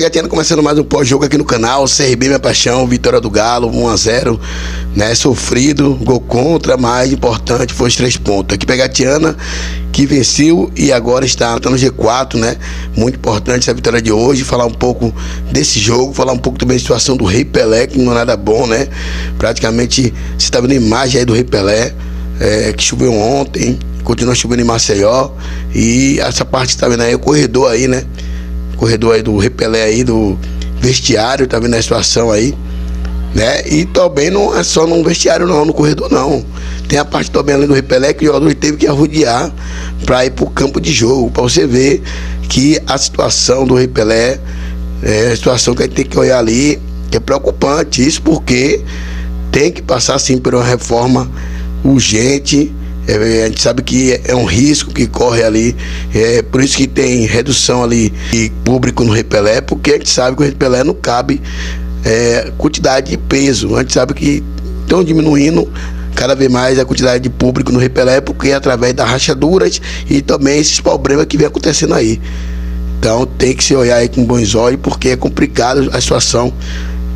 Gatiana, começando mais um pós-jogo aqui no canal. CRB, minha paixão, vitória do Galo, 1-0, né? Sofrido, gol contra, mas importante foi os 3 pontos. Aqui Gatiana, que venceu e agora está no G4, né? Muito importante essa vitória de hoje. Falar um pouco desse jogo, falar um pouco também da situação do Rei Pelé, que não é nada bom, né? Praticamente, você está vendo a imagem aí do Rei Pelé, que choveu ontem, continua chovendo em Maceió. E essa parte que tá vendo aí, o corredor aí, né? Corredor aí do Rei Pelé aí, do vestiário, tá vendo a situação aí, né? E também não é só no vestiário não, no corredor não. Tem a parte também ali do Rei Pelé que o jogador teve que arrodear para ir pro campo de jogo, para você ver que a situação do Rei Pelé é a situação que a gente tem que olhar ali, que é preocupante. Isso porque tem que passar sim por uma reforma urgente. A gente sabe que é um risco que corre ali, por isso que tem redução ali de público no Rei Pelé, porque a gente sabe que o Rei Pelé não cabe quantidade de peso. A gente sabe que estão diminuindo cada vez mais a quantidade de público no Rei Pelé, porque é através das rachaduras e também esses problemas que vem acontecendo aí. Então tem que se olhar aí com bons olhos, porque é complicado a situação,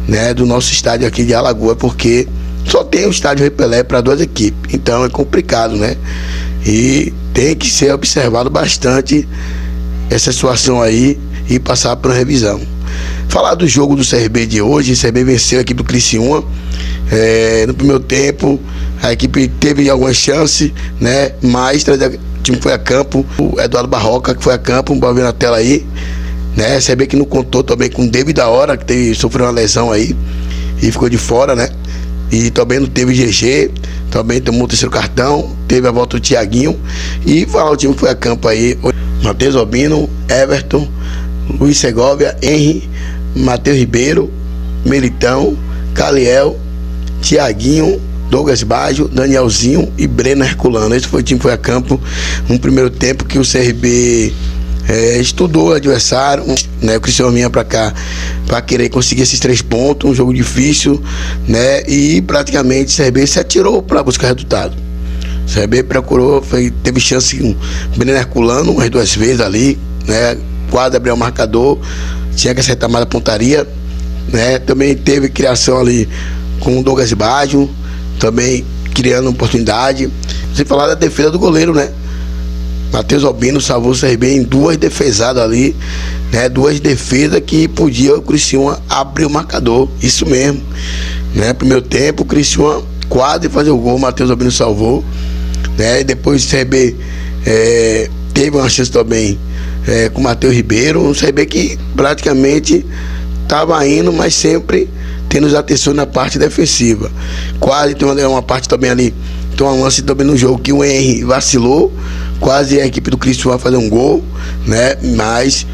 né, do nosso estádio aqui de Alagoas, porque só tem o estádio Rei Pelé para 2 equipes, então é complicado, né? E tem que ser observado bastante essa situação aí e passar por uma revisão. Falar do jogo do CRB de hoje. O CRB venceu a equipe do Criciúma. No primeiro tempo a equipe teve algumas chances, né? Mas o time foi a campo. O Eduardo Barroca que foi a campo, pode ver na tela aí, né? O CRB que não contou também com o David da Hora, que sofreu uma lesão aí e ficou de fora, né? E também não teve GG, também tomou o 3º cartão, teve a volta do Thiaguinho. E falar o time que foi a campo aí: Matheus Albino, Everton, Luiz Segovia, Henry, Matheus Ribeiro, Melitão, Caliel, Thiaguinho, Douglas Baggio, Danielzinho e Breno Herculano. Esse foi o time que foi a campo. Um primeiro tempo que o CRB estudou o adversário, né? O Criciúma vinha para cá para querer conseguir esses 3 pontos, um jogo difícil, né? E praticamente o CRB se atirou para buscar resultado. O CRB procurou, teve chance com o Breno Herculano umas 2 vezes ali, né? Quase abriu o marcador, tinha que acertar mais a pontaria, né? Também teve criação ali com o Douglas Baggio, também criando oportunidade. Sem falar da defesa do goleiro, né? Matheus Albino salvou o CRB em 2 defesadas ali, né? 2 defesas que podia o Criciúma abrir o marcador. Isso mesmo, né? Primeiro tempo, o Criciúma quase fazer o gol, o Matheus Albino salvou, né? E depois o CRB teve uma chance também com o Matheus Ribeiro. Um CRB que praticamente estava indo, mas sempre tendo atenção na parte defensiva. Quase tem uma parte também ali, tem um lance também no jogo que o Henry vacilou, quase a equipe do Criciúma vai fazer um gol, né? Mas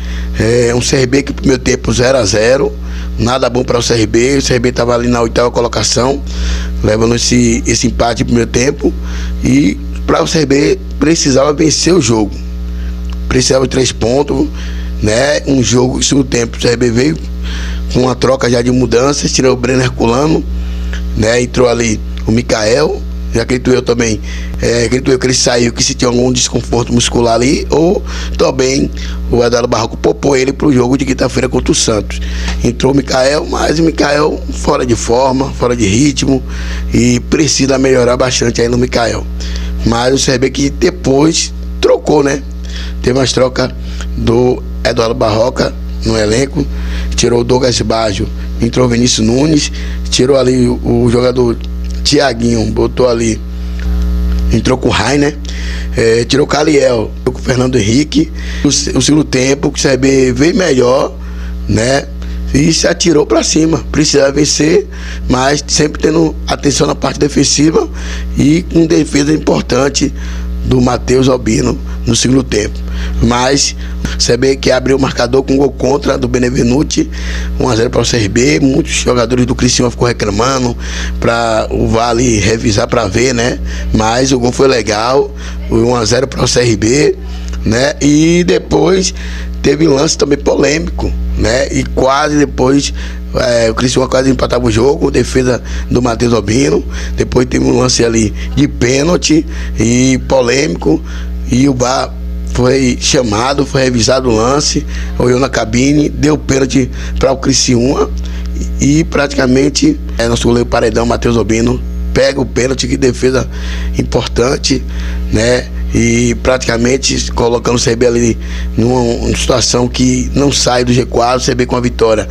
um CRB que no primeiro tempo 0-0, nada bom para o CRB. O CRB estava ali na 8ª colocação, levando esse empate no primeiro tempo. E para o CRB precisava vencer o jogo, precisava de 3 pontos, né? Um jogo, no segundo tempo, o CRB veio com uma troca já de mudanças, tirou o Breno Herculano, né? Entrou ali o Mikael. Já acredito eu também, acredito eu que ele saiu, que se tinha algum desconforto muscular ali, ou também o Eduardo Barroca poupou ele para o jogo de quinta-feira contra o Santos. Entrou o Mikael, mas o Mikael fora de forma, fora de ritmo, e precisa melhorar bastante aí no Mikael. Mas o CRB que depois trocou, né? Teve umas trocas do Eduardo Barroca no elenco, tirou o Douglas Baggio, entrou o Vinícius Nunes, tirou ali o jogador Thiaguinho, botou ali, entrou com o Rainer, tirou o Caliel, com o Fernando Henrique. O segundo tempo, o CRB veio melhor, né? E se atirou para cima, precisava vencer, mas sempre tendo atenção na parte defensiva e com defesa importante do Matheus Albino no segundo tempo. Mas o CRB que abriu o marcador com gol contra do Benevenuti, 1-0 para o CRB. Muitos jogadores do Criciúma ficou reclamando para o Vale revisar para ver, né? Mas o gol foi legal, 1-0 para o CRB, né? E depois teve um lance também polêmico, né? E quase depois o Criciúma quase empatava o jogo, defesa do Matheus Albino. Depois teve um lance ali de pênalti e polêmico, e o VAR foi chamado, foi revisado o lance, olhou na cabine, deu pênalti para o Criciúma e praticamente nosso goleiro Paredão, Matheus Albino, pega o pênalti, que defesa importante, né? E praticamente colocando o CRB ali numa situação que não sai do G4, o CRB com a vitória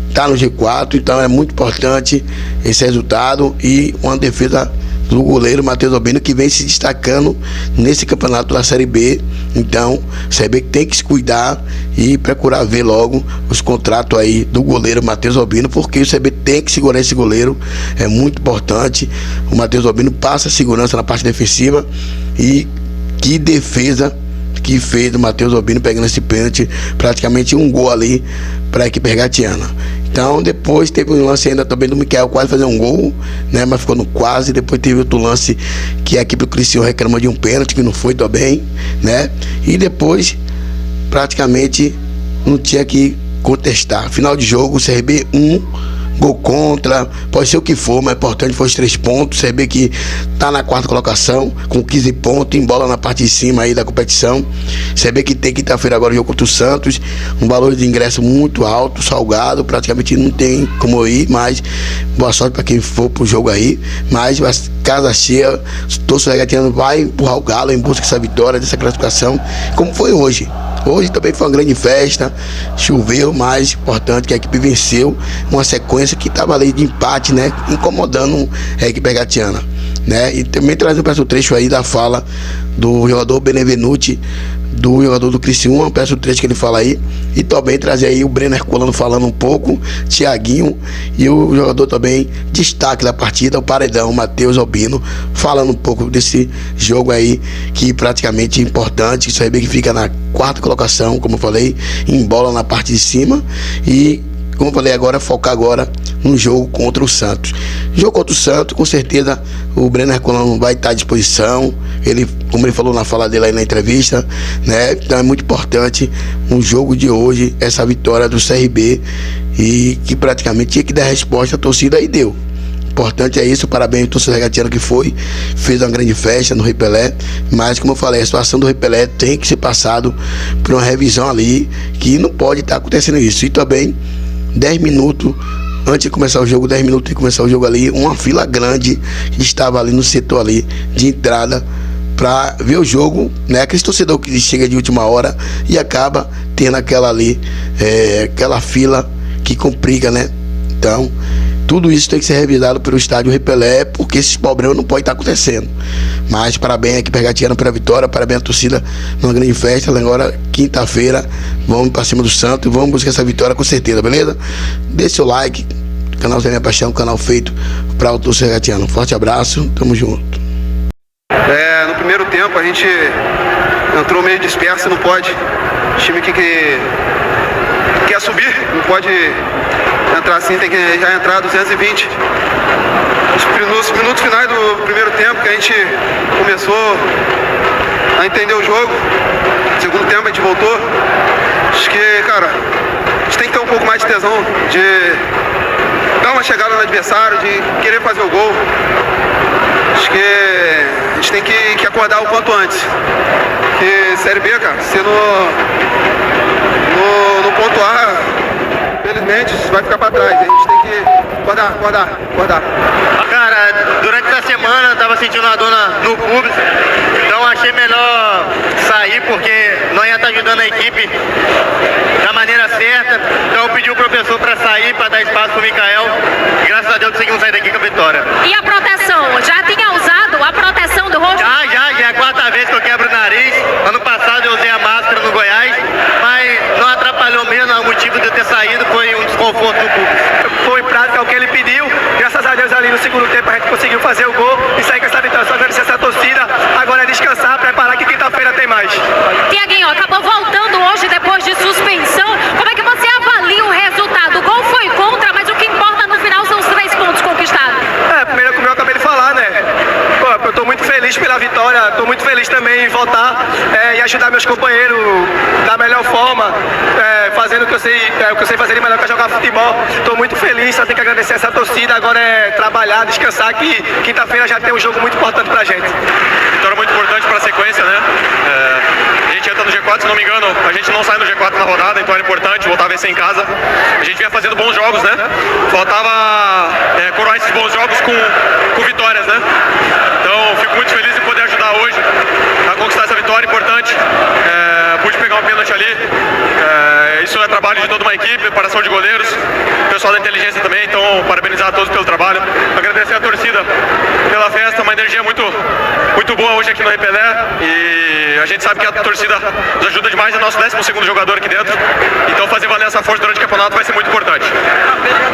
está no G4, então é muito importante esse resultado e uma defesa do goleiro Matheus Albino, que vem se destacando nesse campeonato da Série B. Então o CRB tem que se cuidar e procurar ver logo os contratos aí do goleiro Matheus Albino, porque o CRB tem que segurar esse goleiro, é muito importante. O Matheus Albino passa segurança na parte defensiva, e que defesa que fez o Matheus Albino pegando esse pênalti, praticamente um gol ali para a equipe regatiana. Então depois teve um lance ainda também do Michael quase fazer um gol, né, mas ficou no quase. Depois teve outro lance que a equipe do Criciúma reclamou de um pênalti que não foi também, né, e depois praticamente não tinha que contestar. Final de jogo, CRB 1, gol contra, pode ser o que for, mas o importante foi os 3 pontos. CRB que tá na 4ª colocação com 15 pontos, em bola na parte de cima aí da competição. CRB que tem quinta-feira agora o jogo contra o Santos, um valor de ingresso muito alto, salgado, praticamente não tem como ir, mas boa sorte para quem for pro jogo aí. Mas casa cheia, o torcedor regatiano vai empurrar o Galo em busca dessa vitória, dessa classificação, como foi hoje. Hoje também foi uma grande festa, choveu, mas importante que a equipe venceu uma sequência que estava ali de empate, né, incomodando a equipe regatiana, né. E também trazendo para o trecho aí da fala do jogador Benevenuti, do jogador do Criciúma, peço o trecho que ele fala aí, e também trazer aí o Breno Herculano falando um pouco, Thiaguinho, e o jogador também destaque da partida, o Paredão, Matheus Albino, falando um pouco desse jogo aí, que praticamente é importante, isso aí bem que fica na 4ª colocação, como eu falei, em bola na parte de cima, e como eu falei agora, focar agora no jogo contra o Santos. Jogo contra o Santos, com certeza o Breno Herculano vai estar à disposição. Ele, como ele falou na fala dele aí na entrevista, né? Então é muito importante um jogo de hoje, essa vitória do CRB, e que praticamente tinha que dar resposta à torcida, e deu. Importante é isso, parabéns ao torcedor regatiano que fez uma grande festa no Rei Pelé, mas como eu falei, a situação do Rei Pelé tem que ser passado por uma revisão ali, que não pode estar acontecendo isso. E também 10 minutos antes de começar o jogo, 10 minutos de começar o jogo ali, uma fila grande estava ali no setor ali de entrada para ver o jogo, né? Aquele torcedor que chega de última hora e acaba tendo aquela ali, aquela fila que complica, né? Então tudo isso tem que ser revisado pelo estádio Rei Pelé, porque esses problemas não podem estar acontecendo. Mas parabéns à equipe regatiana pela vitória, parabéns à torcida numa grande festa. Agora, quinta-feira, vamos para cima do Santos, vamos buscar essa vitória com certeza, beleza? Deixe seu like, canal Zé Minha Paixão, canal feito para o torcedor regatiano. Forte abraço, tamo junto. No primeiro tempo a gente entrou meio disperso, não pode. O time que quer subir, não pode entrar assim, tem que já entrar 220. Nos minutos finais do primeiro tempo que a gente começou a entender o jogo, no segundo tempo a gente voltou. Acho que, cara, a gente tem que ter um pouco mais de tesão, de dar uma chegada no adversário, de querer fazer o gol. Acho que a gente tem que acordar o quanto antes. Porque Série B, cara, se não pontuar, infelizmente vai ficar pra trás. A gente tem que acordar. Cara, durante essa semana eu tava sentindo uma dor no pubis, então achei melhor sair porque não ia estar ajudando a equipe da maneira certa. Então eu pedi o professor para sair, para dar espaço pro Michael, e graças a Deus conseguimos sair daqui com a vitória. E a proteção? Já tinha usado a proteção do rosto? Já é a 4ª vez que eu quebro o nariz. Ano passado eu usei a máscara no Goiás, mas não atrapalhou mesmo. O motivo de eu ter saído foi um desconforto do público. Foi prática o que ele pediu, graças a Deus ali no segundo tempo a gente conseguiu fazer o gol e sair com essa vitória. Só agradecer essa torcida, agora é descansar, preparar que quinta-feira tem mais. Tiaguinho, acabou voltando hoje depois de suspensão. Como é que você avalia o resultado? O gol foi contra, mas o que importa no final são os 3 pontos conquistados. Primeiro como eu acabei de falar, né? Eu tô muito feliz pela vitória, tô muito feliz também em voltar e ajudar meus companheiros da melhor forma, fazendo o que eu sei fazer de melhor, que é jogar futebol. Tô muito feliz, só tenho que agradecer essa torcida, agora é trabalhar, descansar, que quinta-feira já tem um jogo muito importante pra gente. Vitória muito importante para a sequência, né? gente entra no G4, se não me engano, a gente não sai no G4 na rodada, então era importante voltar a vencer em casa. A gente vinha fazendo bons jogos, né? Faltava coroar esses bons jogos com vitórias, né? Então fico muito feliz em poder ajudar hoje a conquistar essa vitória importante. Pude pegar um pênalti ali. Isso é trabalho de toda uma equipe, preparação de goleiros, pessoal da inteligência também, então parabenizar a todos pelo trabalho, agradecer a torcida pela festa, uma energia muito boa hoje aqui no Repelé, e a gente sabe que a torcida nos ajuda demais, é nosso 12º jogador aqui dentro, então fazer valer essa força durante o campeonato vai ser muito importante.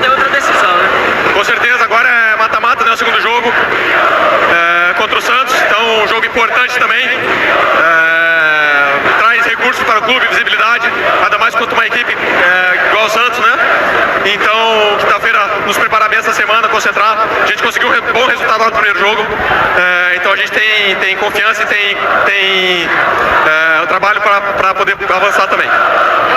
Tem outra decisão, né? Com certeza, agora é mata-mata, né, o segundo jogo contra o Santos, então um jogo importante também. Traz recursos para o clube, visibilidade, ainda mais contra uma equipe igual o Santos, né? Então, quinta-feira, nos preparar bem essa semana, concentrar. A gente conseguiu um bom resultado lá no primeiro jogo, então a gente tem confiança e tem o trabalho para poder avançar também.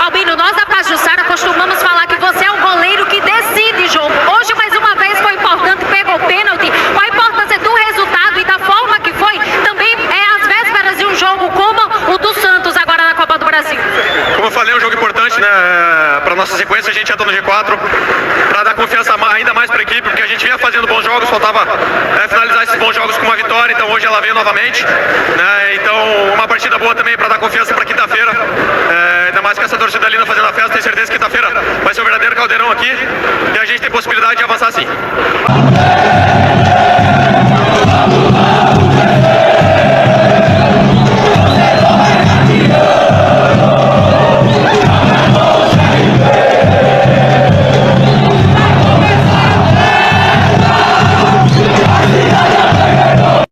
Albino, nós da Pajuçara costumamos falar que você é um goleiro que decide jogo. Hoje, mais uma vez, foi importante, pegou pênalti. Qual a importância do resultado e da forma que foi também às vésperas de um jogo como o do Santos agora na Copa do Brasil? Como eu falei, é um jogo importante, né? Para nossa sequência, a gente entra no G4 para dar confiança ainda mais para a equipe, porque a gente vinha fazendo bons jogos, faltava finalizar esses bons jogos com uma vitória, então hoje ela veio novamente, né? Então uma partida boa também para dar confiança para quinta-feira, ainda mais com essa torcida linda fazendo a festa, tenho certeza que quinta-feira vai ser um verdadeiro caldeirão aqui e a gente tem possibilidade de avançar sim.